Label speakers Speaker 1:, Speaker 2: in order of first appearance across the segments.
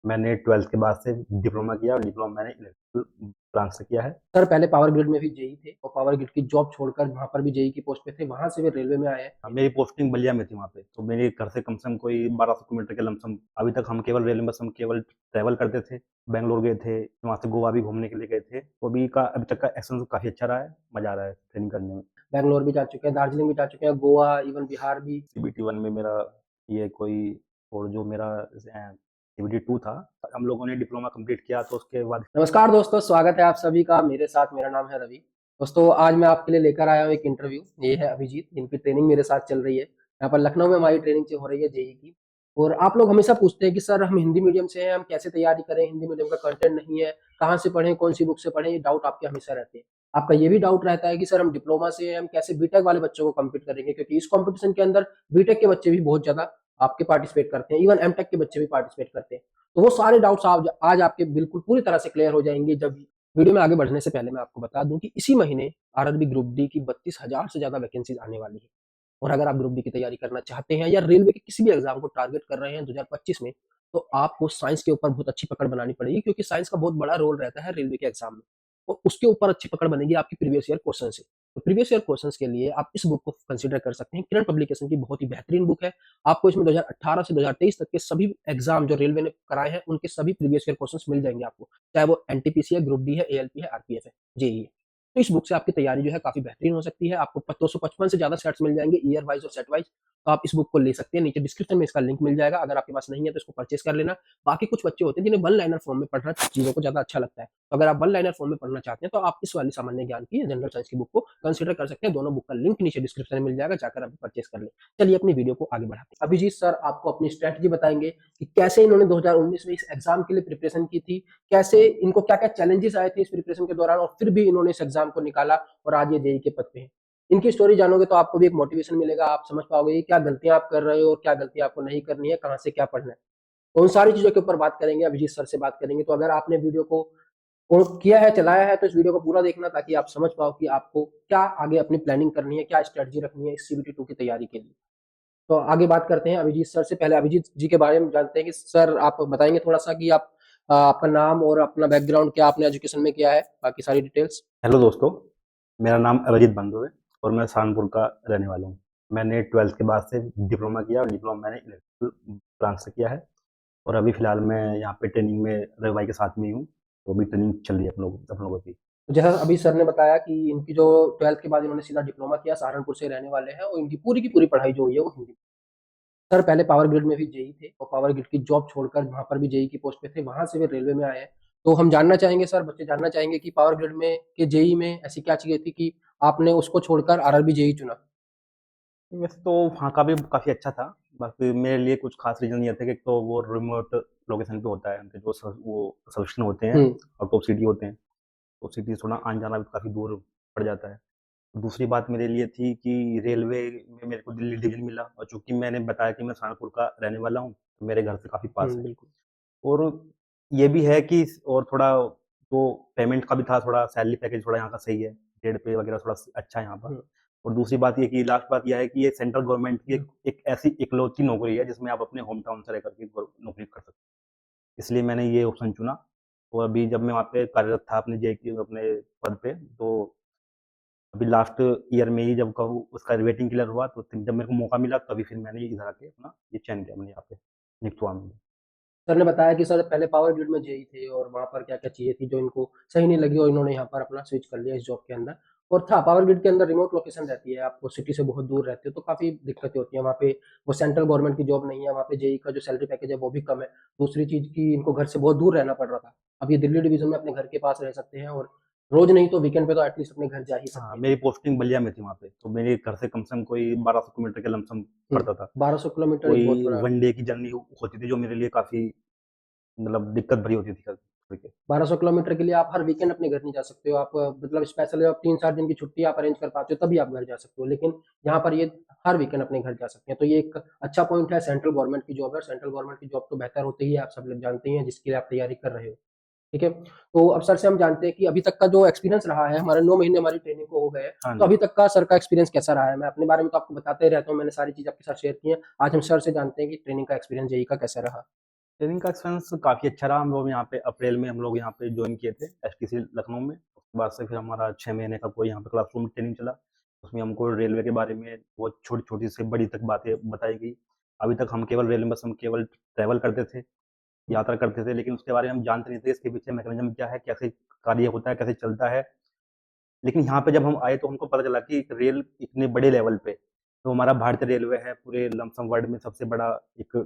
Speaker 1: मैंने 12th के बाद से डिप्लोमा किया और डिप्लोमा मैंने इलेक्ट्रिकल ब्रांच से किया है।
Speaker 2: सर पहले पावर ग्रिड में भी जेई थे और पावर ग्रिड की जॉब छोड़कर वहां पर भी जेई की पोस्ट पे थे, वहां से वे रेलवे में आए हैं।
Speaker 1: मेरी पोस्टिंग बलिया में थी वहाँ पे, तो मेरे घर से कम से कम कोई 1200 किलोमीटर के लमसम। अभी तक हम केवल रेलवे बस हम केवल ट्रैवल करते थे। बैंगलोर गए थे, वहाँ से गोवा भी घूमने के लिए गए थे। तो अभी तक का एक्सपीरियंस काफ़ी अच्छा रहा है, मज़ा आ रहा है ट्रेनिंग करने में।
Speaker 2: बैंगलोर भी जा चुके हैं, दार्जिलिंग भी जा चुके हैं, गोवा, इवन बिहार भी।
Speaker 1: सीबीटी 1 में मेरा ये कोई, और जो मेरा सीबीटी 2 था, हम लोगों ने डिप्लोमा कंप्लीट किया तो उसके बाद।
Speaker 2: नमस्कार दोस्तों, स्वागत है आप सभी का मेरे साथ। मेरा नाम है रवि। दोस्तों आज मैं आपके लिए लेकर आया हूँ एक इंटरव्यू। ये है अभिजीत, जिनकी ट्रेनिंग मेरे साथ चल रही है। यहाँ पर लखनऊ में हमारी ट्रेनिंग हो रही है जेई की। और आप लोग हमेशा पूछते हैं कि सर हम हिंदी मीडियम से हैं, हम कैसे तैयारी करें, हिंदी मीडियम का कंटेंट नहीं है, कहाँ से पढ़ें, कौन सी बुक से पढ़ें। ये डाउट आपके हमेशा रहते हैं। आपका ये भी डाउट रहता है कि सर हम डिप्लोमा से हैं, हम कैसे बीटेक वाले बच्चों को कम्पीट करेंगे, क्योंकि इस कॉम्पिटिशन के अंदर बीटेक के बच्चे भी बहुत ज्यादा आपके पार्टिसिपेट करते हैं, इवन एमटेक के बच्चे भी पार्टिसिपेट करते हैं। तो वो सारे डाउट्स आज आपके बिल्कुल पूरी तरह से क्लियर हो जाएंगे। जब वीडियो में आगे बढ़ने से पहले मैं आपको बता दूं कि इसी महीने आरआरबी ग्रुप डी की 32,000 से ज्यादा वैकेंसीज आने वाली है। और अगर आप ग्रुप डी की तैयारी करना चाहते हैं या रेलवे के किसी भी एग्जाम को टारगेट कर रहे हैं 2025 में, तो आपको साइंस के ऊपर बहुत अच्छी पकड़ बनानी पड़ेगी, क्योंकि साइंस का बहुत बड़ा रोल रहता है रेलवे के एग्जाम में। और उसके ऊपर अच्छी पकड़ बनेगी आपकी प्रीवियस ईयर क्वेश्चन से। तो प्रीवियस ईयर क्वेश्चंस के लिए आप इस बुक को कंसीडर कर सकते हैं। किरण पब्लिकेशन की बहुत ही बेहतरीन बुक है। आपको इसमें 2018 से 2023 तक के सभी एग्जाम जो रेलवे ने कराए हैं उनके सभी प्रीवियस ईयर क्वेश्चंस मिल जाएंगे आपको, चाहे वो एनटीपीसी है, ग्रुप डी है, एएलपी है, आरपीएफ है, जेई है। तो इस बुक से आपकी तैयारी जो है काफी बेहतरीन हो सकती है। आपको 255 से ज्यादा सेट्स मिल जाएंगे, ईयर वाइज और सेट वाइज। तो आप इस बुक को ले सकते हैं, नीचे डिस्क्रिप्शन में इसका लिंक मिल जाएगा। अगर आपके पास नहीं है तो इसको परचेस कर लेना। बाकी कुछ बच्चे होते हैं जिन्हें वन लाइनर फॉर्म में पढ़ना चीजों को ज्यादा अच्छा लगता है। तो अगर आप वन लाइनर फॉर्म में पढ़ना चाहते हैं तो आप इस वाली सामान्य ज्ञान की जनरल साइंस की बुक को कंसीडर कर सकते हैं। दोनों बुक का लिंक नीचे डिस्क्रिप्शन में मिल जाएगा, जाकर आप परचेस कर ले। चलिए अपनी वीडियो को आगे बढ़ाते हैं। अभिजीत सर आपको अपनी स्ट्रेटजी बताएंगे कि कैसे इन्होंने 2019 में इस एग्जाम के लिए प्रिपरेशन की थी, कैसे इनको क्या क्या चैलेंजेस आए थे इस प्रिपरेशन के दौरान, और फिर भी इन्होंने इस एग्जाम को निकाला और आज ये जेई के पद पे हैं। इनकी स्टोरी जानोगे तो आपको भी एक मोटिवेशन मिलेगा। आप समझ पाओगे कि क्या गलतियां आप कर रहे हो और क्या गलतियां आपको नहीं करनी है, कहां से क्या पढ़ना है। तो उन सारी चीजों के ऊपर बात करेंगे, अभिजीत सर से बात करेंगे। तो अगर आपने वीडियो को किया है, चलाया है, तो इस वीडियो को पूरा देखना, ताकि आप समझ पाओ कि आपको क्या आगे अपनी प्लानिंग करनी है, क्या स्ट्रेटजी रखनी है इस सीबीटी 2 की तैयारी के लिए। तो आगे बात करते हैं अभिजीत सर से। पहले अभिजीत जी के बारे में जानते हैं कि सर आप बताएंगे थोड़ा सा कि आप आपका नाम और अपना बैकग्राउंड, क्या आपने एजुकेशन में किया है, बाकी सारी डिटेल्स।
Speaker 1: हेलो दोस्तों, मेरा नाम अभिजीत बंधु है और मैं सहारनपुर का रहने वाला हूँ। मैंने 12th के बाद से डिप्लोमा किया और डिप्लोमा मैंने इलेक्ट्रिकल ब्रांच से किया है। और अभी फ़िलहाल मैं यहाँ पे ट्रेनिंग में रवि भाई के साथ में ही हूँ, तो अभी ट्रेनिंग चल रही है अपन लोगों की।
Speaker 2: तो जैसा अभी सर ने बताया कि इनकी जो 12th के बाद इन्होंने सीधा डिप्लोमा किया, सहारनपुर से रहने वाले हैं, और इनकी पूरी की पूरी पढ़ाई जो हुई है वो हिंदी। सर पहले पावर ग्रिड में भी जेई थे और पावर ग्रिड की जॉब छोड़कर वहां पर भी जेई की पोस्ट पे थे, वहां से वे रेलवे में आए हैं। तो हम जानना चाहेंगे सर, बच्चे जानना चाहेंगे कि पावर ग्रिड में के जेई में ऐसी क्या चीजें थी कि आपने उसको छोड़कर आरआरबी जेई चुना।
Speaker 1: वैसे तो वहाँ का भी काफ़ी अच्छा था, बाकी मेरे लिए कुछ खास रीज़न ये थे कि एक तो वो रिमोट लोकेशन पे होता है, उनके जो वो सबस्टेशन होते हैं
Speaker 2: हम्म।
Speaker 1: और टॉप सिटी होते हैं, तो सिटी से थोड़ा आना जाना भी काफ़ी दूर पड़ जाता है। दूसरी बात मेरे लिए थी कि रेलवे में मेरे को दिल्ली डिवीज़न मिला, और चूँकि मैंने बताया कि मैं सहारनपुर का रहने वाला हूँ, तो मेरे घर से काफ़ी पास है।
Speaker 2: बिल्कुल।
Speaker 1: और ये भी है कि और थोड़ा जो पेमेंट का भी था, थोड़ा सैलरी पैकेज थोड़ा यहाँ का सही है, ग्रेड पे वगैरह थोड़ा अच्छा है यहाँ पर।
Speaker 2: हम्म।
Speaker 1: और दूसरी बात ये कि लास्ट बात यह है कि ये सेंट्रल गवर्नमेंट की
Speaker 2: हम्म।
Speaker 1: एक ऐसी इकलौती नौकरी है जिसमें आप अपने होम टाउन से रह करके नौकरी कर सकते हैं। इसलिए मैंने ये ऑप्शन चुना। और अभी जब मैं वहाँ पे कार्यरत था अपने जे की अपने पद पे, तो अभी लास्ट ईयर में ही जब कहूँ उसका वेटिंग क्लियर हुआ, तो जब मेरे को मौका मिला तभी फिर मैंने इधर आके अपना ये चयन किया, मैंने यहाँ पे नियुक्त हुआ मैं।
Speaker 2: सर ने बताया कि सर पहले पावर ग्रिड में जेई थे और वहां पर क्या क्या चीजें थी जो इनको सही नहीं लगी, और इन्होंने यहाँ पर अपना स्विच कर लिया इस जॉब के अंदर। और था पावर ग्रिड के अंदर रिमोट लोकेशन रहती है, आपको सिटी से बहुत दूर रहते हो तो काफी दिक्कतें होती हैं वहाँ पे। वो सेंट्रल गवर्नमेंट की जॉब नहीं है, वहाँ पे जेई का जो सैलरी पैकेज है वो भी कम है। दूसरी चीज की इनको घर से बहुत दूर रहना पड़ रहा था। अब ये दिल्ली डिवीजन में अपने घर के पास रह सकते हैं, और रोज नहीं तो वीकेंड पे तो एटलीस्ट अपने घर जा ही
Speaker 1: हाँ,
Speaker 2: सकते हैं।
Speaker 1: मेरी पोस्टिंग बलिया में थी वहाँ पे, तो मेरे घर से कम कोई 1200 किलोमीटर के लमसम पड़ता था।
Speaker 2: 1200 किलोमीटर एक बहुत
Speaker 1: कोई
Speaker 2: बड़ा।
Speaker 1: वन डे की जर्नी होती थी, जो मेरे लिए काफ़ी मतलब दिक्कत भरी होती थी करके।
Speaker 2: 1200 किलोमीटर के लिए आप हर वीकेंड अपने घर नहीं जा सकते हो। आप मतलब स्पेशल आप 3-4 दिन की छुट्टी आप अरेंज कर पाते हो तभी आप घर जा सकते हो, लेकिन यहाँ पर ये हर वीकेंड अपने घर जा सकते हैं। तो ये एक अच्छा पॉइंट है। सेंट्रल गवर्नमेंट की जॉब है, सेंट्रल गवर्नमेंट की जॉब तो बेहतर होती ही है, आप सब लोग जानते ही हैं, जिसके लिए आप तैयारी कर रहे हो। ठीक है। तो अब सर से हम जानते हैं कि अभी तक का जो एक्सपीरियंस रहा है, हमारे 9 महीने हमारी ट्रेनिंग को हो गए हैं।
Speaker 1: हाँ
Speaker 2: तो
Speaker 1: जी।
Speaker 2: अभी तक का सर का एक्सपीरियंस कैसा रहा है? मैं अपने बारे में तो आपको बताते ही रहता हूँ, मैंने सारी चीज आपके साथ शेयर की है। आज हम सर से जानते हैं कि ट्रेनिंग का एक्सपीरियंस जेई का कैसा रहा।
Speaker 1: ट्रेनिंग का एक्सपीरियंस काफ़ी अच्छा रहा। हम लोग यहाँ पे अप्रैल में हम लोग यहाँ पे ज्वाइन किए थे एसटीसी लखनऊ में। उसके बाद से फिर हमारा 6 महीने का कोई यहाँ पे क्लासरूम ट्रेनिंग चला। उसमें हमको रेलवे के बारे में बहुत छोटी-छोटी से बड़ी तक बातें बताई गई। अभी तक हम केवल रेलवे बस हम केवल ट्रैवल करते थे, यात्रा करते थे, लेकिन उसके बारे में हम जानते नहीं थे इसके पीछे मैकेनिज़्म क्या है, कैसे कार्य होता है, कैसे चलता है। लेकिन यहाँ पे जब हम आए तो हमको पता चला कि एक रेल इतने बड़े लेवल पे, तो हमारा भारतीय रेलवे है पूरे लमसम वर्ल्ड में सबसे बड़ा एक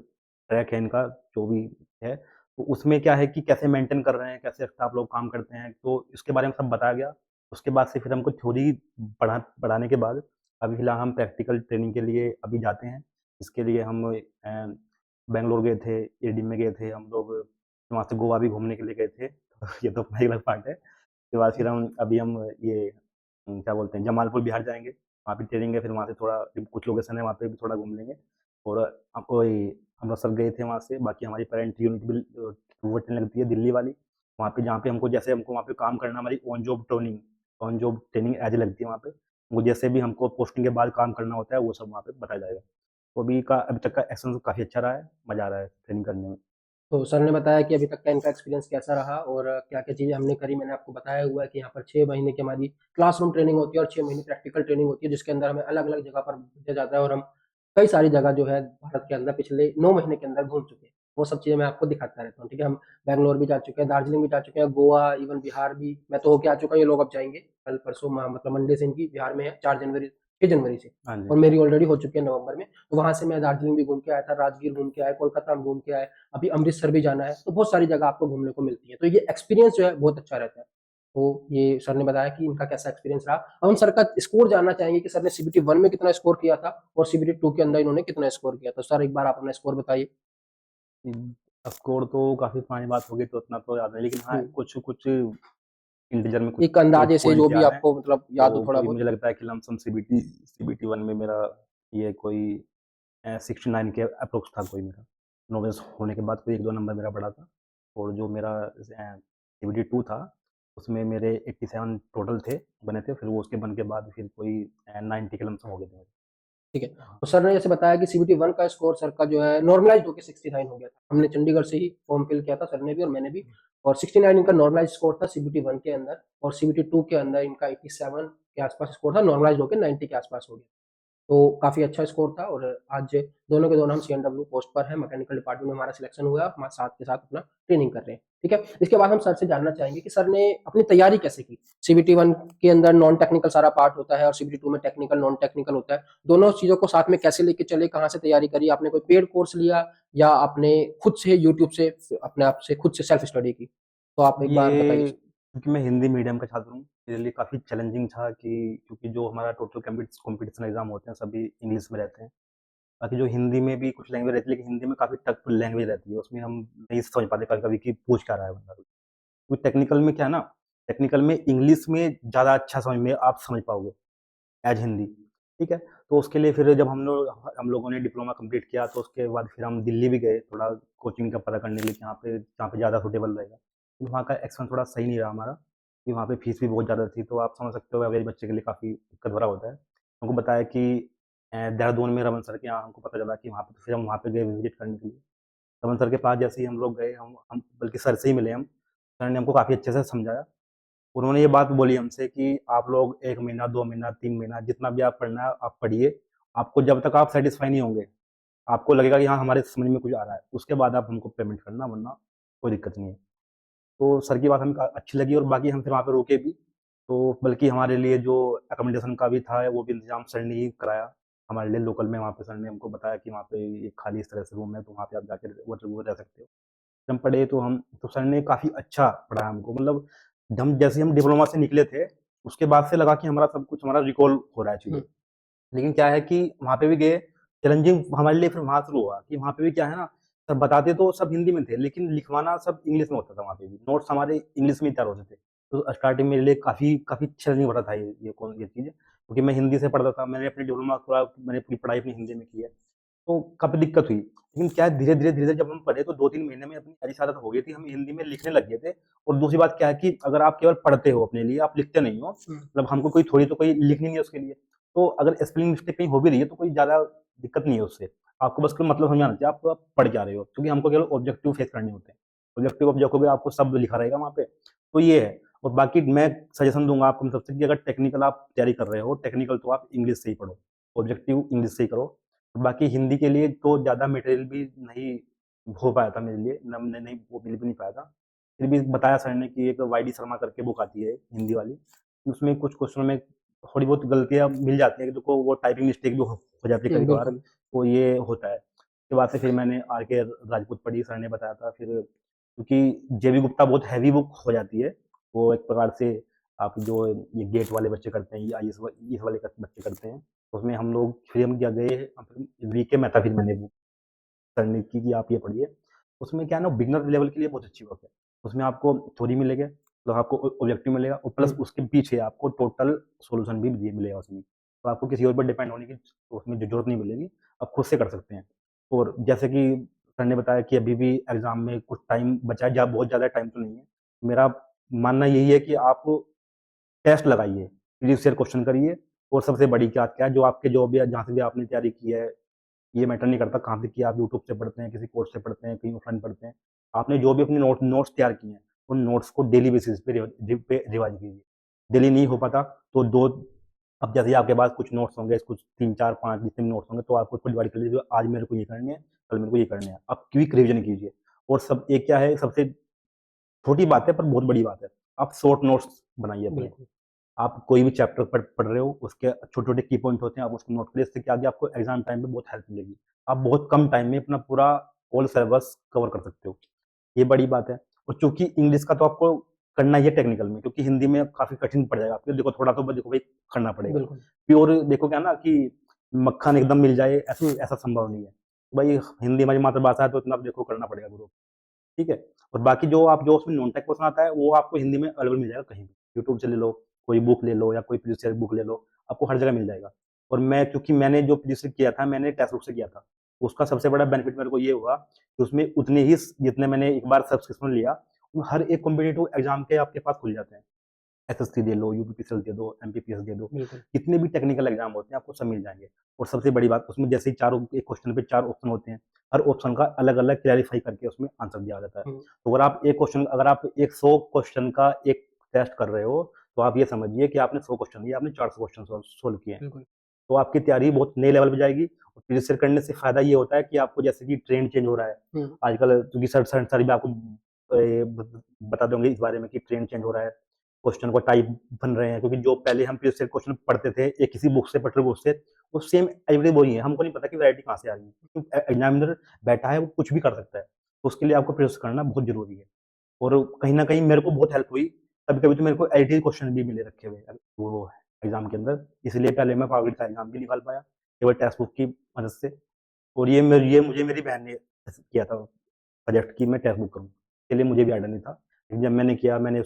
Speaker 1: ट्रैक है इनका जो भी है। तो उसमें क्या है कि कैसे मेंटेन कर रहे हैं, कैसे स्टाफ लोग काम करते हैं, तो इसके बारे में सब बताया गया। उसके बाद से फिर हमको थ्योरी पढ़ाने के बाद अभी फिलहाल हम प्रैक्टिकल ट्रेनिंग के लिए अभी जाते हैं। इसके लिए हम बैंगलोर गए थे, एडी में गए थे हम लोग, वहाँ से गोवा भी घूमने के लिए गए थे। ये तो अपना ही अलग पार्ट है। उसके बाद फिर हम ये क्या बोलते हैं जमालपुर बिहार जाएँगे, वहाँ पे ट्रेनिंग है, फिर वहाँ से थोड़ा कुछ लोकेशन है वहाँ पे भी थोड़ा घूम लेंगे। और वही अमृतसर गए थे वहाँ से, बाकी हमारी पेरेंट यूनिट भी वो ट्रेन लगती है दिल्ली वाली, वहाँ पे जहाँ पे हमको वहाँ पे काम करना हमारी ऑन जॉब ट्रेनिंग एज लगती है वहाँ पे। वो जैसे भी हमको पोस्टिंग के बाद काम करना होता है वो सब वहाँ पे बताया जाएगा। तो अभी तक का एक्सपीरियंस काफ़ी अच्छा रहा है, मज़ा आ रहा है ट्रेनिंग करने में।
Speaker 2: तो सर ने बताया कि अभी तक का इनका एक्सपीरियंस कैसा रहा और क्या-क्या चीज़ें हमने करी। मैंने आपको बताया हुआ है कि यहाँ पर 6 महीने की हमारी क्लासरूम ट्रेनिंग होती है और 6 महीने प्रैक्टिकल ट्रेनिंग होती है, जिसके अंदर हमें अलग-अलग जगह पर भेजा जाता है और हम कई सारी जगह जो है भारत के अंदर पिछले 9 महीने के अंदर घूम चुके हैं। वो सब चीज़ें मैं आपको दिखाता रहता हूँ, ठीक है? हम बैंगलोर भी जा चुके हैं, दार्जिलिंग भी जा चुके हैं, गोवा, इवन बिहार भी मैं तो होके आ चुका हूँ, ये लोग अब जाएँगे। कल परसों मतलब मंडे से इनकी बिहार में है, 4 जनवरी 6 जनवरी से
Speaker 1: हाँ जी।
Speaker 2: और मेरी ऑलरेडी हो चुकी है नवंबर में। तो वहाँ से मैं दार्जिलिंग भी घूम के आया था, राजगीर घूम के आया, कोलकाता में घूम के आए, अभी अमृतसर भी जाना है, तो बहुत सारी जगह आपको घूमने को मिलती है। तो ये एक्सपीरियंस जो है बहुत अच्छा रहता है। तो ये सर ने बताया कि इनका कैसा एक्सपीरियंस रहा। अब हम सर का स्कोर जानना चाहेंगे कि सर ने सीबीटी 1 में कितना स्कोर किया था और सीबीटी 2 के अंदर इन्होंने कितना स्कोर किया था? सर एक बार आप अपना स्कोर बताइए।
Speaker 1: स्कोर तो काफ़ी पुरानी बात हो गई तो उतना तो याद नहीं, लेकिन हाँ,
Speaker 2: हुँ,
Speaker 1: कुछ इंटीजर में कुछ
Speaker 2: एक अंदाज़े से
Speaker 1: पॉइंट्स
Speaker 2: जो भी
Speaker 1: याद हैं।
Speaker 2: आपको मतलब याद हो
Speaker 1: तो
Speaker 2: थोड़ा
Speaker 1: कोई
Speaker 2: बहुत।
Speaker 1: मुझे लगता है कि लमसम सीबीटी 1 में मेरा ये कोई 69 के अप्रोक्स था कोई मेरा। नॉवेल्स होने के बाद कोई 1-2 नंबर मेरा बढ़ा था। और जो मेरा सीबीटी 2 था, उसमें मेरे 87 टोटल बने थे, फिर वो उसके बनने के बाद फिर कोई 90 के लमसम हो गए थे मेरे।
Speaker 2: ठीक है।
Speaker 1: हाँ।
Speaker 2: तो सर ने जैसे बताया कि सीबीटी 1 का स्कोर सर का जो है नॉर्मलाइज़्ड होके 69 हो गया था। हमने चंडीगढ़ से ही फॉर्म फिल किया था सर ने भी और मैंने भी और 69 इनका नॉर्मलाइज़्ड स्कोर था सीबीटी 1 के अंदर और सीबीटी 2 के अंदर इनका 87 के आस-पास स्कोर था, नॉर्मलाइज़्ड होके 90 के आस-पास हो गया। तो काफ़ी अच्छा स्कोर था और आज दोनों के दोनों हम सीएनडब्ल्यू पोस्ट पर हैं, मैकेनिकल डिपार्टमेंट में हमारा सिलेक्शन हुआ है, हम साथ के साथ अपना ट्रेनिंग कर रहे हैं, ठीक है? इसके बाद हम सर से जानना चाहेंगे कि सर ने अपनी तैयारी कैसे की? सीबीटी 1 के अंदर नॉन टेक्निकल सारा पार्ट होता है और सीबीटी 2 में टेक्निकल, नॉन टेक्निकल होता है। दोनों चीज़ों को साथ में कैसे लेके चले, कहाँ से तैयारी करी? आपने कोई पेड कोर्स लिया या आपने खुद से यूट्यूब से अपने आप से खुद से सेल्फ स्टडी की? तो आप एक बार बताइए।
Speaker 1: ये क्योंकि मैं हिंदी मीडियम का छात्र हूँ, मेरे लिए काफ़ी चैलेंजिंग था कि क्योंकि जो हमारा टोटल कॉम्पिटिशन एग्ज़ाम होते हैं, सभी इंग्लिश में रहते हैं। बाकी जो हिंदी में भी कुछ लैंग्वेज रहती है, लेकिन हिंदी में काफ़ी टफ लैंग्वेज रहती है, उसमें हम नहीं समझ पाते कभी-कभी कि पूछ क्या रहा है बंदा। क्योंकि टेक्निकल में क्या है ना, टेक्निकल में इंग्लिश में ज़्यादा अच्छा आप समझ पाओगे एज़ हिंदी, ठीक है? तो उसके लिए फिर जब हम लोगों ने डिप्लोमा कंप्लीट किया, तो उसके बाद फिर हम दिल्ली भी गए, थोड़ा कोचिंग का पता करने के लिए जहाँ पे ज़्यादा सूटेबल रहेगा। लेकिन वहाँ का एक्सपीरियंस थोड़ा सही नहीं रहा हमारा, कि वहाँ पे फीस भी बहुत ज़्यादा थी, तो आप समझ सकते हो एवरेज बच्चे के लिए काफ़ी दिक्कत भरा होता है। हमको बताया कि देहरादून में रमन सर के यहाँ हमको पता चला कि वहाँ पे, तो फिर हम वहाँ पे गए विज़िट करने के लिए। रमन सर के पास जैसे ही हम लोग गए, हम बल्कि सर से ही मिले हम। सर ने हमको काफ़ी अच्छे से समझाया। उन्होंने ये बात बोली हमसे कि आप लोग 1 महीना, 2 महीना, 3 महीना जितना भी आप पढ़ना है आप पढ़िए। आपको जब तक आप सैटिस्फाई नहीं होंगे, आपको लगेगा कि हाँ, हमारे समझ में कुछ आ रहा है, उसके बाद आप हमको पेमेंट करना, वरना कोई दिक्कत नहीं है। तो सर की बात हमें अच्छी लगी और बाकी हम फिर वहाँ पे रुके भी। तो बल्कि हमारे लिए जो अकोमोडेशन का भी था, वो भी इंतज़ाम सर ने ही कराया। हमारे लिए लोकल में वहाँ पे सर ने हमको बताया कि वहाँ पे एक खाली इस तरह से रूम है, तो वहाँ पे आप जाके वो रह सकते हो। हम पढ़े तो सर ने काफ़ी अच्छा पढ़ाया हमको, मतलब जैसे ही हम डिप्लोमा से निकले थे, उसके बाद से लगा कि हमारा सब कुछ हमारा रिकॉल हो रहा है चीज़ें।
Speaker 2: हुँ,
Speaker 1: लेकिन क्या है कि वहाँ पे भी गए, चैलेंजिंग हमारे लिए फिर वहाँ शुरू हुआ कि वहाँ पे भी क्या है ना, सब बताते तो सब हिंदी में थे, लेकिन लिखवाना सब इंग्लिश में होता था वहाँ पे भी। नोट्स हमारे इंग्लिश में ही तैयार होते थे। तो स्टार्टिंग मेरे लिए काफ़ी काफ़ी चैलेंजिंग हो रहा था ये चीज़, क्योंकि मैं हिंदी से पढ़ता था, मैंने पूरी पढ़ाई अपनी हिंदी में की है। तो काफ़ी दिक्कत हुई। लेकिन क्या है, धीरे-धीरे जब हम पढ़े तो 2-3 महीने में अपनी ऐसी आदत हो गई थी, हम हिंदी में लिखने लग गए थे। और दूसरी बात क्या है कि अगर आप केवल पढ़ते हो अपने लिए, आप लिखते नहीं हो,
Speaker 2: हुँ,
Speaker 1: मतलब हमको कोई लिखनी नहीं है उसके लिए। तो अगर स्पेलिंग मिस्टेक कहीं हो भी रही है तो कोई ज़्यादा दिक्कत नहीं है उससे। आपको बस मतलब समझाना चाहिए आप पढ़ क्या रहे हो, क्योंकि हमको केवल ऑब्जेक्टिव फेस करने होते हैं। ऑब्जेक्टिव आप देखोगे आपको सब लिखा रहेगा वहाँ पे, तो ये है। और बाकी मैं सजेशन दूंगा आपको मतलब से कि अगर टेक्निकल आप तैयारी कर रहे हो, टेक्निकल तो आप इंग्लिश से ही पढ़ो, ऑब्जेक्टिव इंग्लिश से ही करो। बाकी हिंदी के लिए तो ज़्यादा मटेरियल भी नहीं हो पाया था मेरे लिए, नहीं वो मिल भी नहीं पाया था। फिर भी बताया सर ने कि एक वाई डी शर्मा करके बुक आती है हिंदी वाली, उसमें कुछ क्वेश्चन में थोड़ी बहुत गलतियाँ मिल जाती हैं, देखो वो टाइपिंग मिस्टेक भी हो जाती है कभी कभार,
Speaker 2: बिल्कुल।
Speaker 1: तो ये होता है। उसके बाद से फिर मैंने आर के राजपूत पढ़ी, सर ने बताया था। फिर क्योंकि जेबी गुप्ता बहुत हैवी बुक हो जाती है, वो एक प्रकार से आप जो ये गेट वाले बच्चे करते हैं या इस वाले बच्चे करते हैं, उसमें हम लोग फिर हम क्या गए वीके में था, फिर मैंने वो सर ने की कि आप ये पढ़िए। उसमें क्या है ना, बिगनर लेवल के लिए बहुत अच्छी बुक है। उसमें आपको थ्योरी मिलेगा, तो आपको ऑब्जेक्टिव मिलेगा, और प्लस
Speaker 2: हम्म,
Speaker 1: उसके पीछे आपको टोटल सॉल्यूशन भी मिलेगा उसमें, तो आपको किसी और पर डिपेंड होने की उसमें जो जरूरत नहीं मिलेगी, आप खुद से कर सकते हैं। और जैसे कि सर ने बताया कि अभी भी एग्जाम में कुछ टाइम बचा है, बहुत ज़्यादा टाइम तो नहीं है। मेरा मानना यही है कि आप टेस्ट लगाइए, प्रीवियस ईयर क्वेश्चन करिए, और सबसे बड़ी बात क्या है, जो आपके जो भी जहाँ से भी आपने तैयारी की है, ये मैटर नहीं करता कहाँ से किया, आप यूट्यूब से पढ़ते हैं, किसी कोर्स से पढ़ते हैं, कहीं ऑफलाइन पढ़ते हैं, आपने जो भी अपने नोट्स तैयार किए हैं, उन नोट्स को डेली बेसिस पे रिवाइज कीजिए। डेली नहीं हो पाता तो दो, अब जैसे आपके पास कुछ नोट्स होंगे, कुछ 3 4 5 जितने भी नोट्स होंगे, तो आपको खुद डिवाइड कर लीजिए, आज मेरे को ये करने हैं, कल मेरे को ये करने हैं, आप क्विक रिविजन कीजिए। और सब एक क्या है, सबसे छोटी बात है पर बहुत बड़ी बात है, आप शॉर्ट नोट्स बनाइए अपने।
Speaker 2: बिल्कुल।
Speaker 1: आप कोई भी चैप्टर पढ़ रहे हो, उसके छोटे-छोटे की पॉइंट होते हैं, आप उसको नोट करिए, इससे क्या आगे आपको एग्ज़ाम टाइम पे बहुत हेल्प मिलेगी। आप बहुत कम टाइम में अपना पूरा ऑल सिलेबस कवर कर सकते हो, ये बड़ी बात है। और चूँकि इंग्लिश का तो आपको करना ही है टेक्निकल में, क्योंकि हिंदी में काफ़ी कठिन पड़ जाएगा आपको, देखो थोड़ा तो देखो भाई करना पड़ेगा।
Speaker 2: बिल्कुल।
Speaker 1: प्योर देखो क्या ना कि मक्खन एकदम मिल जाए,
Speaker 2: हम्म,
Speaker 1: ऐसा संभव नहीं है। भाई हिंदी हमारी मातृभाषा है, तो इतना देखो करना पड़ेगा गुरु, ठीक है? और बाकी जो उसमें नॉन टेक क्वेश्चन आता है, वो आपको हिंदी में अवेलेबल मिल जाएगा कहीं भी। यूट्यूब से ले लो, कोई बुक ले लो या कोई प्रीवियस ईयर बुक ले लो, आपको हर जगह मिल जाएगा। और मैं क्योंकि मैंने जो प्रीवियस ईयर किया था, मैंने टेक्स्ट बुक से किया था। उसका सबसे बड़ा बेनिफिट मेरे को ये हुआ कि उसमें उतने ही जितने मैंने एक बार सब्सक्रिप्शन लिया, वो हर एक कॉम्पिटिटिव एग्ज़ाम के आपके पास खुल जाते हैं। एसएससी दे लो, यूपीपीसीएल दे दो, एमपीपीएस दे दो,
Speaker 2: बिल्कुल।
Speaker 1: जितने भी टेक्निकल एग्जाम होते हैं आपको सब मिल जाएँगे। और सबसे बड़ी बात, उसमें जैसे ही चारों एक क्वेश्चन पे 4 ऑप्शन होते हैं, हर ऑप्शन का अलग-अलग क्लैरिफाई करके उसमें आंसर दिया जाता है।
Speaker 2: हम्म,
Speaker 1: तो अगर आप एक 100 क्वेश्चन का एक टेस्ट कर रहे हो, तो आप ये समझिए कि आपने 100 क्वेश्चन दिए, आपने 400 क्वेश्चन सॉल्व किए हैं।
Speaker 2: बिल्कुल।
Speaker 1: तो आपकी तैयारी बहुत नए लेवल पे जाएगी। और प्रीवियस ईयर करने से फ़ायदा ये होता है कि आपको जैसे कि ट्रेंड चेंज हो रहा है।
Speaker 2: हम्म,
Speaker 1: आजकल क्योंकि सर भी आपको बता दोगे इस बारे में कि ट्रेंड चेंज हो रहा है, क्वेश्चन को टाइप बन रहे हैं, क्योंकि जो पहले हम प्रीवियस ईयर क्वेश्चन पढ़ते थे एक किसी बुक से, पर्टिकुलर बुक से, वो सेम एवरी वही है, हमको नहीं पता कि वैरायटी कहाँ से आ रही है, क्योंकि एग्जामिनर बैठा है वो कुछ भी कर सकता है, तो उसके लिए आपको प्रेक्टिस करना बहुत जरूरी है। और कहीं ना कहीं मेरे को बहुत हेल्प हुई, कभी कभी तो मेरे को एडिटिव क्वेश्चन भी मिले रखे हुए वो एग्जाम के अंदर, इसलिए पहले मैं पावर का एग्जाम भी निकाल पाया केवल टेक्स्ट बुक की मदद से। और ये मुझे मेरी बहन ने किया था सजेस्ट कि मैं टेक्स्ट बुक करूँ, इसके लिए मुझे भी आइडिया नहीं था। लेकिन जब मैंने किया, मैंने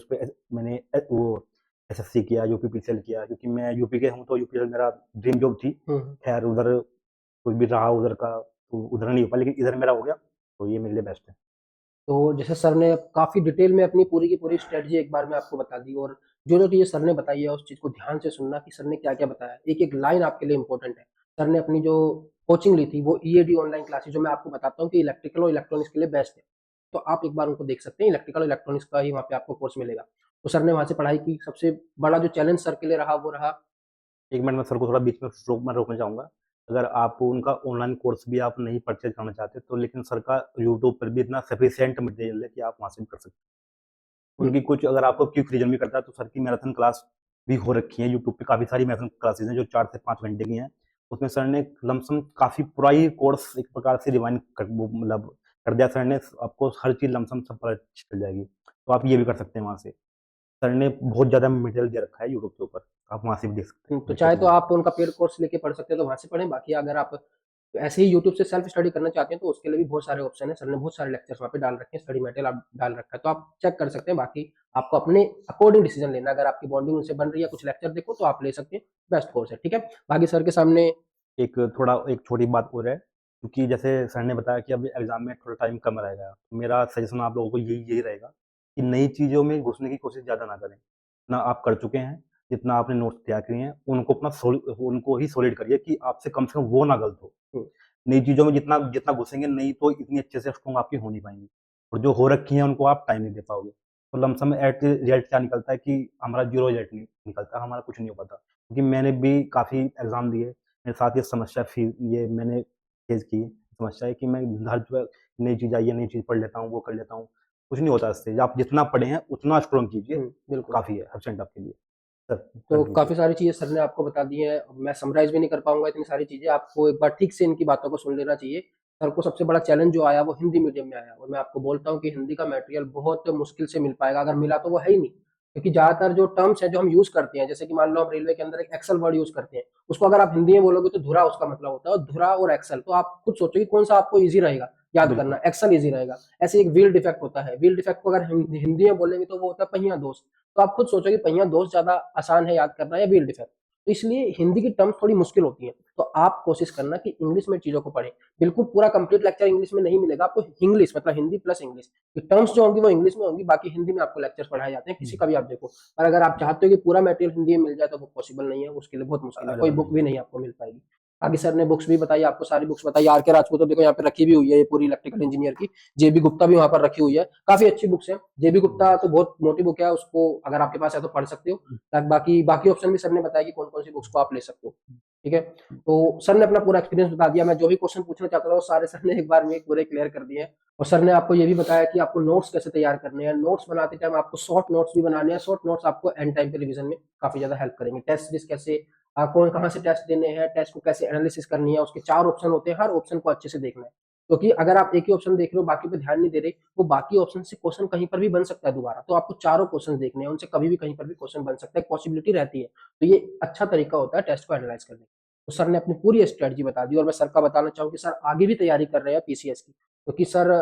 Speaker 1: वो एसएससी किया, यूपी पीसीएल किया, क्योंकि मैं यूपी के हूँ, तो यूपी मेरा ड्रीम जॉब थी।
Speaker 2: हम्म।
Speaker 1: खैर उधर कुछ भी रहा उधर का, तो उधर नहीं हो पाया, लेकिन इधर मेरा हो गया, तो ये मेरे लिए बेस्ट है।
Speaker 2: तो जैसे सर ने काफी डिटेल में अपनी पूरी की पूरी स्ट्रेटजी एक बार में आपको बता दी, और जो जो चीजें सर ने बताई है उस चीज को ध्यान से सुनना कि सर ने क्या क्या बताया, एक एक लाइन आपके लिए इंपॉर्टेंट है। सर ने अपनी जो कोचिंग ली थी वो ईएडी ऑनलाइन क्लासेस, जो मैं आपको बताता हूँ कि इलेक्ट्रिकल और इलेक्ट्रॉनिक्स के लिए बेस्ट है, तो आप एक बार उनको देख सकते हैं। इलेक्ट्रिकल और इलेक्ट्रॉनिक्स का ही वहाँ पे आपको कोर्स मिलेगा। तो सर ने वहाँ से पढ़ाई की। सबसे बड़ा जो चैलेंज सर के लिए रहा वो रहा।
Speaker 1: एक मिनट, मैं सर को थोड़ा बीच में रोकना चाहूँगा। अगर आप उनका ऑनलाइन कोर्स भी आप नहीं परचेज़ करना चाहते, तो लेकिन सर का यूट्यूब पर भी इतना सफिशिएंट मटेरियल है कि आप वहाँ से भी कर सकते हैं।
Speaker 2: हम्म,
Speaker 1: उनकी कुछ अगर आपको क्विक रीजन भी करता है, तो सर की मैराथन क्लास भी हो रखी है यूट्यूब पे, काफ़ी सारी मैराथन क्लासेज़ हैं जो 4 से 5 घंटे की हैं। उसमें सर ने लमसम काफ़ी पूरा ही कोर्स एक प्रकार से रिवाइंड कर वो मतलब कर दिया सर ने, आपको हर चीज़ लमसम सब पता चल जाएगी। तो आप ये भी कर सकते हैं वहाँ से। सर ने बहुत ज़्यादा मटेरियल दे रखा है यूट्यूब के ऊपर, आप वहाँ से भी देख सकते हैं,
Speaker 2: तो
Speaker 1: दिक्कत
Speaker 2: चाहे तो
Speaker 1: नहीं है।
Speaker 2: आप उनका पेड कोर्स लेके पढ़ सकते हैं, तो वहां से पढ़ें। बाकी अगर आप ऐसे ही यूट्यूब से सेल्फ स्टडी करना चाहते हैं तो उसके लिए भी बहुत सारे ऑप्शन है। सर ने बहुत सारे लेक्चर्स वहाँ पे डाल रखे हैं, स्टडी मटेरियल आप डाल रखा है, तो आप चेक कर सकते हैं। बाकी आपको अपने अकॉर्डिंग डिसीजन लेना, अगर आपकी बॉन्डिंग उनसे बन रही है, कुछ लेक्चर देखो तो आप ले सकते हैं। बेस्ट कोर्स है, ठीक है। बाकी सर के सामने
Speaker 1: एक छोटी बात और है, क्योंकि जैसे सर ने बताया कि अब एग्ज़ाम में थोड़ा टाइम कम रहेगा, मेरा सजेशन आप लोगों को यही रहेगा कि नई चीज़ों में घुसने की कोशिश ज़्यादा ना करें। जितना आप कर चुके हैं, जितना आपने नोट्स तैयार किए हैं, उनको ही सॉलिड करिए कि आपसे कम वो ना गलत हो। नई चीज़ों में जितना जितना घुसेंगे नई तो इतनी अच्छे से स्ट्रॉन्ग आपकी हो नहीं पाएंगी, और जो हो रखी हैं उनको आप टाइम नहीं दे पाओगे। तो लमसम एट रिजल्ट क्या निकलता है कि हमारा जीरो रिजल्ट निकलता है, हमारा कुछ नहीं हो पाता, क्योंकि मैंने भी काफ़ी एग्ज़ाम दिए, मेरे साथ ये समस्या ये मैंने फेस की समस्या है कि मैं हर जगह नई चीज़ आई है, नई चीज़ पढ़ लेता हूँ, वो कर लेता हूँ, कुछ नहीं होता इससे। आप जितना पढ़े हैं उतना स्ट्रॉन्ग कीजिए,
Speaker 2: बिल्कुल।
Speaker 1: काफ़ी है 100% आपके लिए। सर
Speaker 2: तो
Speaker 1: कंटिन्यू
Speaker 2: काफ़ी
Speaker 1: कीजिए।
Speaker 2: सारी चीज़ें सर ने आपको बता दी हैं, मैं समराइज़ भी नहीं कर पाऊँगा इतनी सारी चीज़ें, आपको एक बार ठीक से इनकी बातों को सुन लेना चाहिए। सर को सबसे बड़ा चैलेंज जो आया वो हिंदी मीडियम में आया, और मैं आपको बोलता हूँ कि हिंदी का मटेरियल बहुत मुश्किल से मिल पाएगा, अगर मिला तो वो है ही नहीं। क्योंकि ज़्यादातर जो टर्म्स हैं जो हम यूज़ करते हैं, जैसे कि मान लो हम रेलवे के अंदर एक एक्सेल वर्ड यूज़ करते हैं, उसको अगर आप हिंदी में बोलोगे तो धुरा उसका मतलब होता है, और धुरा और एक्सेल, तो आप खुद सोचो कि कौन-सा आपको ईज़ी रहेगा याद
Speaker 1: बिल्कुल।
Speaker 2: करना, एक्सेल ईज़ी रहेगा। ऐसे एक व्हील डिफेक्ट होता है, व्हील डिफेक्ट को अगर हिंदी में बोलेंगे तो वो होता है पहिया दोष। तो आप खुद सोचो कि पहिया दोष ज़्यादा आसान है याद करना या व्हील डिफेक्ट। तो इसलिए हिंदी की टर्म्स थोड़ी मुश्किल होती हैं। तो आप कोशिश करना कि इंग्लिश में चीज़ों को पढ़ें। बिल्कुल पूरा कंप्लीट लेक्चर इंग्लिश में नहीं मिलेगा आपको, इंग्लिश मतलब हिंदी प्लस इंग्लिश। ये टर्म्स जो होंगी वो इंग्लिश में होंगी, बाकी हिंदी में आपको लेक्चर्स पढ़ाए जाते हैं, किसी का भी आप देखो। और अगर आप चाहते हो कि पूरा मटेरियल हिंदी में मिल जाए तो वो पॉसिबल नहीं है, उसके लिए बहुत मुश्किल है, कोई
Speaker 1: अवेलेबल
Speaker 2: बुक
Speaker 1: नहीं
Speaker 2: भी
Speaker 1: है।
Speaker 2: नहीं आपको मिल पाएगी। बाकी सर ने बुक्स भी बताई, आपको सारी बुक्स बताई। आर के राजपूत तो देखो यहाँ पे रखी भी हुई है, ये पूरी इलेक्ट्रिकल इंजीनियर की। जेबी गुप्ता भी वहाँ पर रखी हुई है, काफ़ी अच्छी बुक्स हैं। जेबी गुप्ता तो बहुत मोटी बुक है, उसको अगर आपके पास है तो पढ़ सकते हो। बाकी बाकी ऑप्शन भी सर ने बताया कि कौन-कौन सी बुक्स को आप ले सकते हो। ठीक है? तो सर ने अपना पूरा एक्सपीरियंस बता दिया, मैं जो भी क्वेश्चन पूछना चाहता था वो सारे सर ने एक बार में पूरे क्लियर कर दिए हैं। और सर ने आपको ये भी बताया कि आपको नोट्स कैसे तैयार करने हैं, नोट्स बनाते टाइम आपको शॉर्ट नोट्स भी बनाने हैं, शॉर्ट नोट्स आपको एंड टाइम पे रिवीजन में काफ़ी ज़्यादा हेल्प करेंगे। टेस्ट सीरीज़ कैसे कौन कहाँ से टेस्ट देने हैं, टेस्ट को कैसे एनालिसिस करनी है, उसके 4 ऑप्शन होते हैं, हर ऑप्शन को अच्छे से देखना है। क्योंकि अगर आप एक ही ऑप्शन देख रहे हो, बाकी पे ध्यान नहीं दे रहे, वो बाकी ऑप्शन से क्वेश्चन कहीं पर भी बन सकता है दोबारा। तो आपको चारों क्वेश्चन देखने हैं, उनसे कभी भी कहीं पर भी क्वेश्चन बन सकता है, एक पॉसिबिलिटी रहती है। तो ये अच्छा तरीका होता है टेस्ट को एनालाइज करने का। तो सर ने अपनी पूरी स्ट्रेटजी बता दी, और मैं सर का बताना चाहूँ कि सर आगे भी तैयारी कर रहे हैं पीसीएस की, क्योंकि सर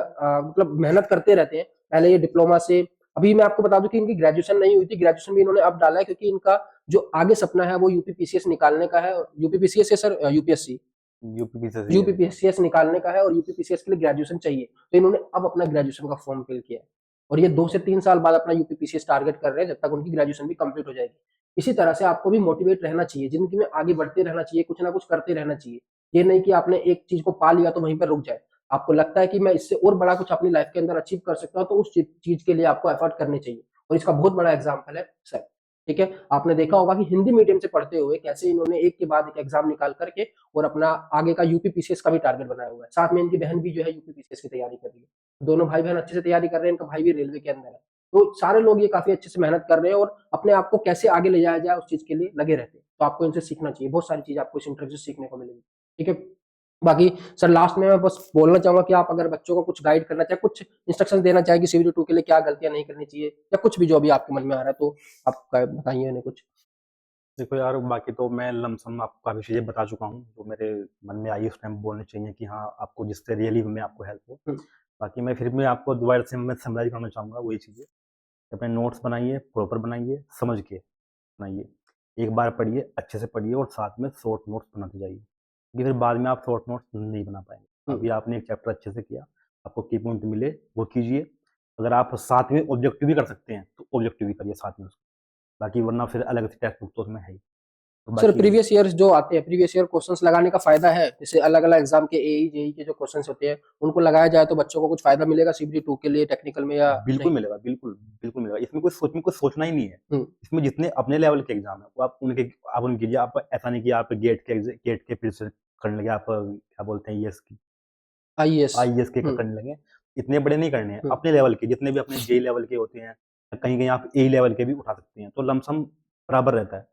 Speaker 2: मतलब मेहनत करते रहते हैं। पहले ये डिप्लोमा से, अभी मैं आपको बता दूं कि इनकी ग्रेजुएशन नहीं हुई थी, ग्रेजुएशन भी इन्होंने अब डाला है, क्योंकि इनका जो आगे सपना है वो यूपी पीसीएस निकालने का है। यूपी पीसीएस है सर, यूपीएससी
Speaker 1: यूपी से ही है।
Speaker 2: यूपीपीसीएस निकालने का है, और यूपीपीसीएस के लिए ग्रेजुएशन चाहिए, तो इन्होंने अब अपना ग्रेजुएशन का फॉर्म फिल किया है। और ये 2 से 3 साल बाद अपना यूपीपीसीएस टारगेट कर रहे हैं, जब तक उनकी ग्रेजुएशन भी कंप्लीट हो जाएगी। इसी तरह से आपको भी मोटिवेट रहना चाहिए, जिंदगी में आगे बढ़ते रहना चाहिए, कुछ ना कुछ करते रहना चाहिए। ये नहीं कि आपने एक चीज को पा लिया तो वहीं पर रुक जाए। आपको लगता है कि मैं इससे और बड़ा कुछ अपनी लाइफ के अंदर अचीव कर सकता हूँ, तो उस चीज के लिए आपको एफर्ट करने चाहिए। और इसका बहुत बड़ा एग्जाम्पल है सर। ठीक है, आपने देखा होगा कि हिंदी मीडियम से पढ़ते हुए कैसे इन्होंने एक के बाद एक एग्जाम निकाल करके और अपना आगे का यूपी पीसीएस का भी टारगेट बनाया हुआ है। साथ में इनकी बहन भी जो है यूपी पीसीएस की तैयारी कर रही है। दोनों भाई बहन अच्छे से तैयारी कर रहे हैं, इनका भाई भी रेलवे के अंदर है। तो सारे लोग ये काफी अच्छे से मेहनत कर रहे हैं, और अपने आप को कैसे आगे ले जाया जाए उस चीज के लिए लगे रहते हैं। तो आपको इनसे सीखना चाहिए, बहुत सारी चीज आपको इस इंटरव्यू से सीखने को मिलेगी। ठीक है, बाकी सर लास्ट में मैं बस बोलना चाहूंगा कि आप अगर बच्चों को कुछ गाइड करना चाहे, कुछ इंस्ट्रक्शन देना चाहे कि सीबीटी 2 के लिए क्या गलतियां नहीं करनी चाहिए, या कुछ भी जो भी आपके मन में आ रहा है, तो आप बताइए उन्हें कुछ।
Speaker 1: देखो यार, बाकी तो मैं लमसम आपको काफ़ी चीज़ें बता चुका हूँ, जो मेरे मन में आई उस टाइम बोलनी चाहिए कि हाँ, आपको जिससे रियली में आपको हेल्प हो।
Speaker 2: हम्म,
Speaker 1: बाकी मैं फिर भी आपको दोबारा से मैं समराइज़ करना चाहूँगा वही चीज़ें, कि अपने नोट्स बनाइए, प्रॉपर बनाइए, समझ के बनाइए। एक बार पढ़िए, अच्छे से पढ़िए, और साथ में शॉर्ट नोट्स बनाते जाइए। क्योंकि फिर बाद में आप शॉर्ट नोट्स नहीं बना पाएँगे।
Speaker 2: हम्म,
Speaker 1: अभी आपने एक चैप्टर अच्छे से किया, आपको की पॉइंट मिले, वो कीजिए। अगर आप साथ में ऑब्जेक्टिव भी कर सकते हैं, तो ऑब्जेक्टिव भी करिए साथ में उसको। बाकी वरना फिर अलग से टेक्स्ट बुक तो उसमें है ही। तो
Speaker 2: सर
Speaker 1: बाकी
Speaker 2: प्रीवियस ईयर्स जो आते हैं, प्रीवियस ईयर क्वेश्चंस लगाने का फायदा है, जैसे अलग अलग एग्जाम के एई जेई के जो क्वेश्चंस होते हैं उनको लगाया जाए तो बच्चों को कुछ फायदा मिलेगा सीबीटी 2 के लिए टेक्निकल में, या
Speaker 1: बिल्कुल
Speaker 2: नहीं?
Speaker 1: मिलेगा, बिल्कुल, बिल्कुल मिलेगा। इसमें कुछ सोचना ही नहीं है।
Speaker 2: हम्म,
Speaker 1: इसमें जितने अपने लेवल के एग्ज़ाम हैं, वो आप उनके कीजिए। आप ऐसा नहीं कि आप गेट के फिर से करने लगे, आप क्या बोलते हैं येस की
Speaker 2: आईएएस।
Speaker 1: आईएएस के
Speaker 2: हम्म,
Speaker 1: करने लगे। इतने बड़े नहीं करने हैं,
Speaker 2: हम्म,
Speaker 1: अपने लेवल के जितने भी अपने जेईई लेवल के होते हैं, कहीं-कहीं आप एई लेवल के भी उठा सकते हैं, तो लमसम बराबर रहता है,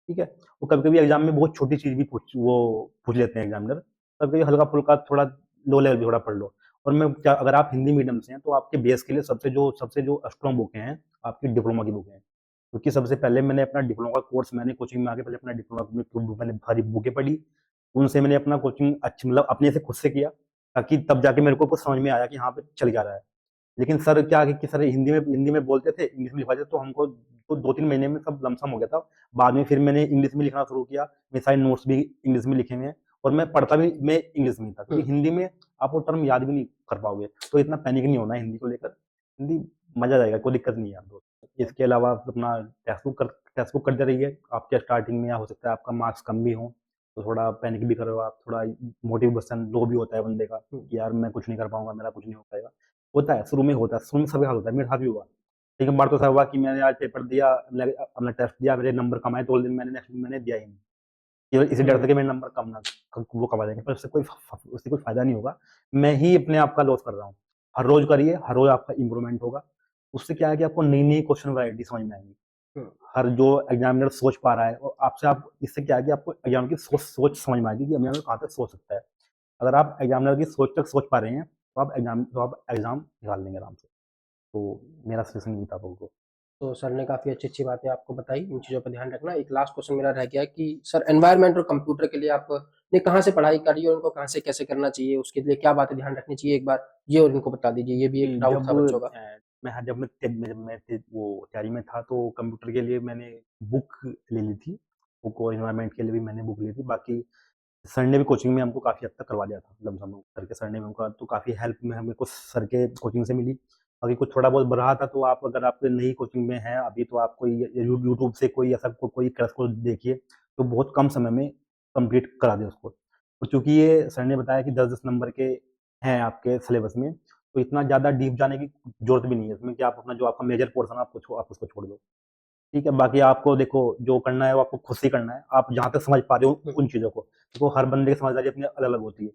Speaker 1: ठीक है? वो कभी-कभी एग्ज़ाम में बहुत छोटी चीज़ भी पूछ लेते हैं एग्ज़ामिनर, कभी-कभी हल्का-फुल्का थोड़ा लो लेवल भी थोड़ा पढ़ लो। और मैं क्या, अगर आप हिंदी मीडियम से हैं, तो आपके बेस के लिए सबसे जो स्ट्रॉन्ग बुकें हैं, आपकी डिप्लोमा की बुकें हैं। क्योंकि सबसे पहले मैंने अपना डिप्लोमा का कोर्स, मैंने कोचिंग में आके पहले अपना डिप्लोमा की बुक मैंने सारी बुकें पढ़ी, उनसे मैंने अपना कोचिंग अच्छी मतलब अपने से खुद से किया, ताकि तब जाके मेरे को कुछ समझ में आया कि हाँ, पे चल क्या रहा है। लेकिन सर क्या है कि सर हिंदी में बोलते थे, इंग्लिश में लिखवाते थे, तो हमको तो 2-3 महीने में सब लमसम हो गया था। बाद में फिर मैंने इंग्लिश में लिखना शुरू किया, मेरे सारे नोट्स भी इंग्लिश में लिखे हुए हैं, और मैं पढ़ता भी मैं इंग्लिश में ही था, क्योंकि
Speaker 2: हम्म।
Speaker 1: हिंदी में आप वो टर्म याद भी नहीं कर पाओगे, तो इतना पैनिक नहीं होना है हिंदी को लेकर। हिंदी मज़ा आ जाएगा, कोई दिक्कत नहीं है आपको। इसके अलावा अपना टेक्स्ट बुक करते रहिए, आपके स्टार्टिंग में या हो सकता है आपका मार्क्स कम भी हो, तो थोड़ा पैनिक भी कर रहे हो आप, थोड़ा मोटिवेशन लो भी होता है बंदे का कि यार मैं कुछ नहीं कर पाऊँगा, मेरा कुछ नहीं हो पाएगा। होता है, शुरू में होता है, शुरू में सबके साथ होता है, मेरे साथ भी हुआ। लेकिन बार तो ऐसा हुआ कि मैंने आज पेपर दिया, मैंने अपना टेस्ट दिया, मेरे नंबर कम आए, तो उस दिन मैंने नेक्स्ट दिन मैंने दिया ही नहीं। केवल इसी डर
Speaker 2: हुँ।
Speaker 1: था कि मेरे नंबर कम ना वो कम आ जाएँगे, पर उससे कोई फ़ायदा नहीं होगा। मैं ही अपने आप का लॉस कर रहा हूँ। हर रोज़ करिए, हर रोज़ आपका इम्प्रूवमेंट होगा। उससे क्या है कि आपको नई-नई क्वेश्चन वैरायटी समझ में आएँगी।
Speaker 2: हुँ।
Speaker 1: हर जो एग्ज़ामिनर सोच पा रहा है और आपसे आप इससे क्या है कि आपको एग्ज़ाम की सोच सोच समझ में आएगी कि एग्ज़ामिनर कहाँ तक सोच सकता है। अगर आप एग्ज़ामिनर की सोच तक सोच पा रहे हैं, तो आप एग्ज़ाम निकाल लेंगे आराम से। तो मेरा सजेशन यही था आप लोगों को।
Speaker 2: तो सर ने काफ़ी अच्छी-अच्छी बातें आपको बताई, इन चीज़ों पे ध्यान रखना। एक लास्ट क्वेश्चन मेरा रह गया है कि सर एनवायरनमेंट और कंप्यूटर के लिए आपने कहाँ से पढ़ाई करी और उनको कहाँ से कैसे करना चाहिए? उसके लिए क्या बातें ध्यान रखनी चाहिए? एक बार ये और इनको बता दीजिए, ये भी एक
Speaker 1: जी,
Speaker 2: डाउट था बच्चों का।
Speaker 1: जब मैं ते जब मैं ते वो तैयारी में था, तो कंप्यूटर के लिए मैंने बुक ले ली थी। बुक और एनवायरनमेंट के लिए भी मैंने बुक ली थी। बाकी सर ने भी कोचिंग में हमको काफ़ी हद तक करवा दिया था, लमसम करके सर ने भी हमको तो काफ़ी हेल्प में हमें को सर के कोचिंग से मिली। बाकी कुछ थोड़ा बहुत बढ़ रहा था, तो आप अगर आप नई कोचिंग में हैं अभी, तो आप कोई यूट्यूब से कोई ऐसा कोई क्रैश कोर्स देखिए, तो बहुत कम समय में कंप्लीट करा दें उसको। और चूँकि ये सर ने बताया कि 10-10 नंबर के हैं आपके सिलेबस में, तो इतना ज़्यादा डीप जाने की ज़रूरत भी नहीं है इसमें, कि आप अपना जो आपका मेजर पोर्शन है आप उसको छोड़ दो। ठीक है, बाकी आपको देखो जो करना है वो आपको खुद से ही करना है। आप जहाँ तक समझ पा रहे हो
Speaker 2: हुँ,
Speaker 1: उन चीज़ों को। देखो हर बंदे की समझदारी अपनी अलग-अलग होती है।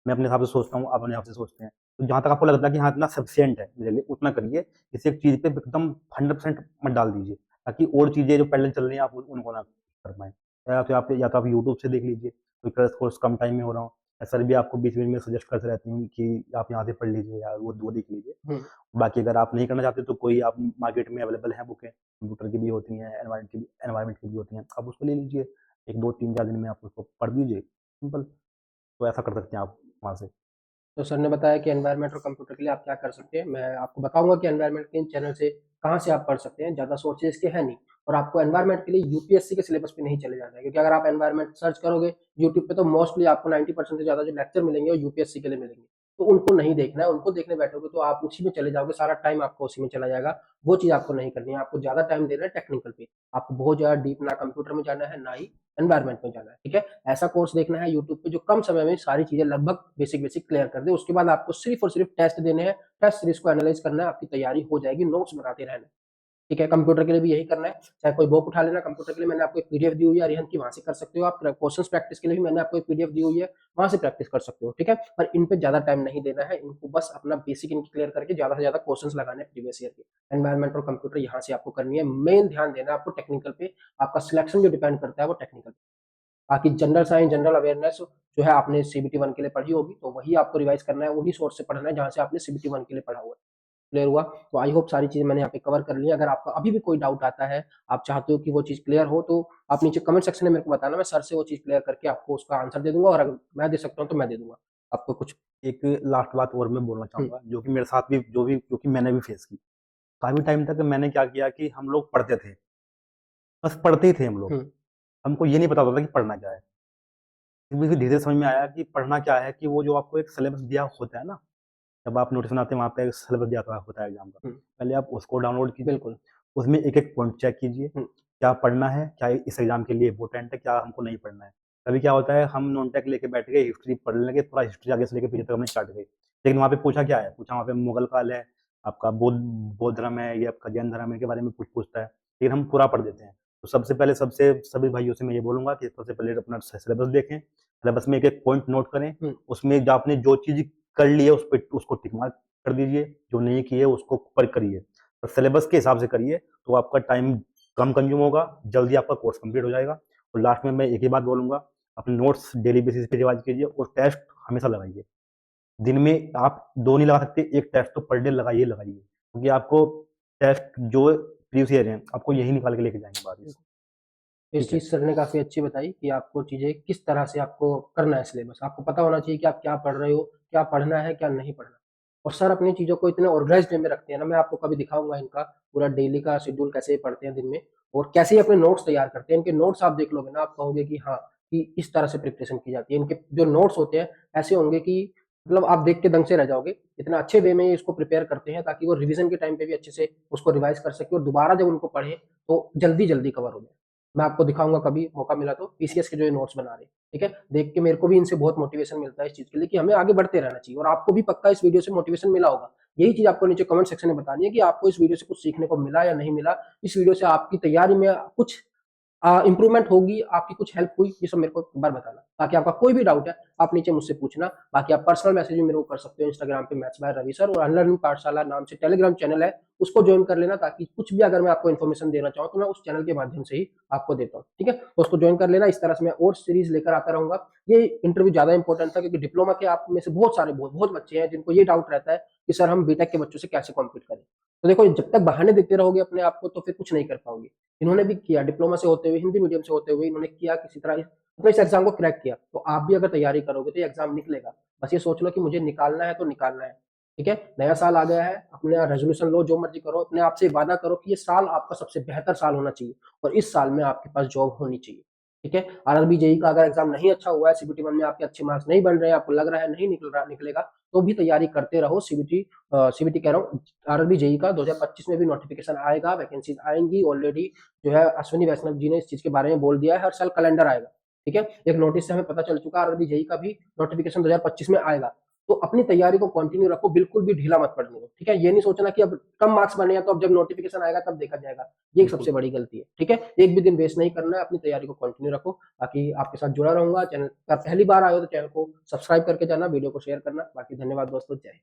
Speaker 1: मैं अपने हिसाब से सोचता हूँ, आप अपने हिसाब से सोचते हैं। तो जहाँ तक आपको लगता है कि हाँ, इतना सफिशिएंट है मेरे लिए, उतना करिए। किसी एक चीज़ पे एकदम 100% मत डाल दीजिए, ताकि और चीज़ें जो पैरेलल चल रही हैं आप उनको ना कर पाएँ। या तो आप यूट्यूब से देख लीजिए, कोई क्रैश कोर्स कम टाइम में हो रहा हो। या सर भी आपको बीच-बीच में सजेस्ट करते रहते हैं कि आप यहाँ से पढ़ लीजिए या वो देख लीजिए।
Speaker 2: हुँ।
Speaker 1: बाकी अगर आप नहीं करना चाहते तो कोई आप मार्केट में अवेलेबल हैं बुकें, कंप्यूटर की भी होती हैं, एनवायरनमेंट की भी होती हैं, आप उसको ले लीजिए। 1, 2, 3, 4 दिन में आप उसको पढ़ लीजिए, सिंपल। तो ऐसा कर सकते हैं आप वहाँ से।
Speaker 2: तो सर ने बताया कि एनवायरनमेंट और कंप्यूटर के लिए आप क्या कर सकते हैं। मैं आपको बताऊँगा कि एनवायरनमेंट के इन चैनल से कहाँ से आप पढ़ सकते हैं, ज़्यादा सोर्सेज़ इसके हैं नहीं। और आपको एनवायरनमेंट के लिए यूपीएससी के सिलेबस पे नहीं चले जाना है, क्योंकि अगर आप एनवायरनमेंट सर्च करोगे यूट्यूब पे, तो मोस्टली आपको 90% से ज़्यादा जो लेक्चर मिलेंगे वो यूपीएससी के लिए मिलेंगे। तो उनको नहीं देखना है, उनको देखने बैठोगे तो आप उसी में चले जाओगे, सारा टाइम आपका उसी में चला जाएगा। वो चीज़ आपको नहीं करनी है, आपको ज़्यादा टाइम देना है टेक्निकल पे। आपको बहुत ज़्यादा डीप ना कंप्यूटर में जाना है, ना ही एनवायरनमेंट में जाना है, ठीक है? ऐसा कोर्स देखना है यूट्यूब पे जो कम समय में सारी चीज़ें लगभग बेसिक क्लियर कर दे। उसके बाद आपको सिर्फ़ और सिर्फ़ टेस्ट देने हैं, टेस्ट सीरीज़ को एनालाइज़ करना है, आपकी तैयारी हो जाएगी, नोट्स बनाते रहना है। ठीक है, कंप्यूटर के लिए भी यही करना है, चाहे कोई बुक उठा लेना। कंप्यूटर के लिए मैंने आपको एक पीडीएफ दी हुई है अरिहंत की, वहाँ से कर सकते हो आप। क्वेश्चंस प्रैक्टिस के लिए भी मैंने आपको एक पीडीएफ दी हुई है, वहाँ से प्रैक्टिस कर सकते हो, ठीक है? पर इन पे ज़्यादा टाइम नहीं देना है, इनको बस अपना बेसिक इनकी क्लियर करके ज़्यादा से ज़्यादा क्वेश्चंस लगाने हैं प्रीवियस ईयर के। एनवायरनमेंट और कंप्यूटर यहाँ से आपको करनी है, मेन ध्यान देना है आपको टेक्निकल पे, आपका सिलेक्शन जो डिपेंड करता है वो टेक्निकल पे। बाकी जनरल साइंस, जनरल अवेयरनेस जो है आपने सीबीटी 1 के लिए पढ़ी होगी, तो वही आपको रिवाइज़ करना है, उन्हीं सोर्स से पढ़ना है जहाँ से आपने सीबीटी 1 के लिए पढ़ा हुआ है। क्लियर हुआ? तो आई होप सारी चीज़ें मैंने यहाँ पे कवर कर ली हैं। अगर आपका अभी भी कोई डाउट आता है, आप चाहते हो कि वो चीज़ क्लियर हो, तो आप नीचे कमेंट सेक्शन में मेरे को बताना, मैं सर से वो चीज़ क्लियर करके आपको उसका आंसर दे दूँगा, और अगर मैं दे सकता हूँ तो मैं दे दूँगा आपको कुछ।
Speaker 1: एक लास्ट बात और मैं बोलना
Speaker 2: हुँ,
Speaker 1: चाहूँगा, जो कि मेरे साथ भी जो कि मैंने भी फेस की। काफ़ी टाइम तक मैंने क्या किया कि हम लोग पढ़ते थे, बस पढ़ते ही थे हम लोग।
Speaker 2: हुँ,
Speaker 1: हमको ये नहीं पता होता था कि पढ़ना क्या है। फिर धीरे-धीरे समझ में आया कि पढ़ना क्या है, कि वो जो आपको एक सिलेबस दिया होता है ना, जब आप नोटिस बनाते हैं वहाँ पे सिलेबस दिया हुआ होता है एग्ज़ाम का।
Speaker 2: हुँ,
Speaker 1: पहले आप उसको डाउनलोड कीजिए,
Speaker 2: बिल्कुल।
Speaker 1: उसमें एक-एक पॉइंट चेक कीजिए,
Speaker 2: हुँ,
Speaker 1: क्या पढ़ना है, क्या इस एग्ज़ाम के लिए इम्पोर्टेंट है, क्या हमको नहीं पढ़ना है। कभी क्या होता है हम नॉन टेक लेके बैठ गए, हिस्ट्री पढ़ने लगे, पूरा हिस्ट्री आगे से लेके पीछे तक हमने चाट गए। लेकिन वहाँ पे पूछा क्या है, पूछा वहाँ पे मुगल काल है, आपका बौद्ध धर्म है, ये आपका जैन धर्म है, इनके बारे में पूछता है, लेकिन हम पूरा पढ़ देते हैं। तो सबसे पहले सबसे सभी भाइयों से मैं ये बोलूँगा कि सबसे पहले अपना सिलेबस देखें, सिलेबस में एक-एक पॉइंट नोट करें,
Speaker 2: हुँ,
Speaker 1: उसमें जो आपने जो चीज़ कर ली है उसको टिक मार्क कर दीजिए, जो नहीं की है उसको पर करिए। और सिलेबस के हिसाब से करिए, तो आपका टाइम कम कंज़्यूम होगा, जल्दी आपका कोर्स कंप्लीट हो जाएगा। और लास्ट में मैं एक ही बात बोलूँगा, अपने नोट्स डेली बेसिस पे रिवाइज़ कीजिए और टेस्ट हमेशा लगाइए। दिन में आप 2 नहीं लगा सकते, 1 टेस्ट तो पर डे लगाइए ही लगाइए। क्योंकि आपको टेस्ट जो प्रीवियस ईयर हैं, आपको यही निकाल के लेके जाएँगे बाद में।
Speaker 2: हुँ। इस
Speaker 1: ठीक है?
Speaker 2: चीज़ सर ने काफ़ी अच्छी बताई कि आपको चीज़ें किस तरह से आपको करना है सिलेबस। आपको पता होना चाहिए कि आप क्या पढ़ रहे हो, क्या पढ़ना है, क्या नहीं पढ़ना। और सर अपनी चीज़ों को इतने ऑर्गनाइज़्ड वे में रखते हैं ना, मैं आपको कभी दिखाऊँगा इनका पूरा डेली का शेड्यूल कैसे ये पढ़ते हैं दिन में, और कैसे ये अपने नोट्स तैयार करते हैं। इनके नोट्स आप देख लोगे ना, आप कहोगे कि हाँ, कि इस तरह से प्रिपरेशन की जाती है। इनके जो नोट्स होते हैं, ऐसे होंगे कि मतलब आप देख के दंग से रह जाओगे। इतना अच्छे वे में ये इसको प्रिपेयर करते हैं ताकि वो रिवीज़न के टाइम पे भी अच्छे से उसको रिवाइज़ कर सकें, और दोबारा जब उनको पढ़ें, तो जल्दी-जल्दी कवर हो जाए। मैं आपको दिखाऊंगा कभी मौका मिला तो पीसीएस के जो ये नोट्स बना रहे हैं, ठीक है। देख के मेरे को भी इनसे बहुत मोटिवेशन मिलता है इस चीज के लिए कि हमें आगे बढ़ते रहना चाहिए, और आपको भी पक्का इस वीडियो से मोटिवेशन मिला होगा। यही चीज आपको नीचे कमेंट सेक्शन में बतानी है कि आपको इस वीडियो से कुछ सीखने को मिला या नहीं मिला। इस वीडियो से आपकी तैयारी में कुछ इंप्रूवमेंट होगी, आपकी कुछ हेल्प हुई, ये सब मेरे को एक बार बताना। बाकी आपका कोई भी डाउट है आप नीचे मुझसे पूछना। बाकी आप पर्सनल मैसेज भी मेरे को कर सकते हो इंस्टाग्राम पे मैथ्स बाय रवि सर, और अनलर्निंग पाठशाला नाम से टेलीग्राम चैनल है, उसको ज्वाइन कर लेना, ताकि कुछ भी अगर मैं आपको इन्फॉर्मेशन देना चाहूँ तो मैं उस चैनल के माध्यम से ही आपको देता हूँ, ठीक है। तो उसको ज्वाइन कर लेना। इस तरह से मैं और सीरीज लेकर आता रहूंगा। ये इंटरव्यू ज्यादा इंपॉर्टेंट था क्योंकि डिप्लोमा के आप में से बहुत सारे बहुत बच्चे हैं जिनको ये डाउट रहता है कि सर हम बीटेक के बच्चों से कैसे कॉम्पीट करें। तो देखो, जब तक बहाने देते रहोगे अपने आप को तो फिर कुछ नहीं कर पाओगे। इन्होंने भी किया, डिप्लोमा से होते हुए, हिंदी मीडियम से होते हुए इन्होंने किया किसी तरह, मतलब इस एग्जाम को क्रैक किया। तो आप भी अगर तैयारी करोगे तो ये एग्जाम निकलेगा। बस ये सोच लो कि मुझे निकालना है तो निकालना है, ठीक है। नया साल आ गया है, अपने रेजोल्यूशन लो, जो मर्जी करो, अपने आप से वादा करो कि ये साल आपका सबसे बेहतर साल होना चाहिए और इस साल में आपके पास जॉब होनी चाहिए, ठीक है। आरआरबी जेई का अगर एग्जाम नहीं अच्छा हुआ है, सीबीटी 1 में आपके अच्छे मार्क्स नहीं बन रहे हैं, आपको लग रहा है नहीं निकलेगा, तो भी तैयारी करते रहो। सीबीटी कह रहा हूँ, आरआरबी जेई का 2025 में भी नोटिफिकेशन आएगा, वैकेंसीज आएंगी। ऑलरेडी जो है अश्विनी वैष्णव जी ने इस चीज के बारे में बोल दिया है, हर साल कैलेंडर आएगा, ठीक है। एक नोटिस से हमें पता चल चुका है आरआरबी जेई का भी नोटिफिकेशन 2025 में आएगा। तो अपनी तैयारी को कंटिन्यू रखो, बिल्कुल भी ढीला मत पड़ने दो, ठीक है। ये नहीं सोचना कि अब कम मार्क्स बने हैं तो अब जब नोटिफिकेशन आएगा तब देखा जाएगा, ये एक
Speaker 1: बिल्कुल।
Speaker 2: सबसे बड़ी गलती है, ठीक है। एक भी दिन वेस्ट नहीं करना है, अपनी तैयारी को कंटिन्यू रखो। बाकी आपके साथ जुड़ा रहूंगा। चैनल पर पहली बार आए हो तो चैनल को सब्सक्राइब करके जाना, वीडियो को शेयर करना। बाकी धन्यवाद दोस्तों, जय हिंद।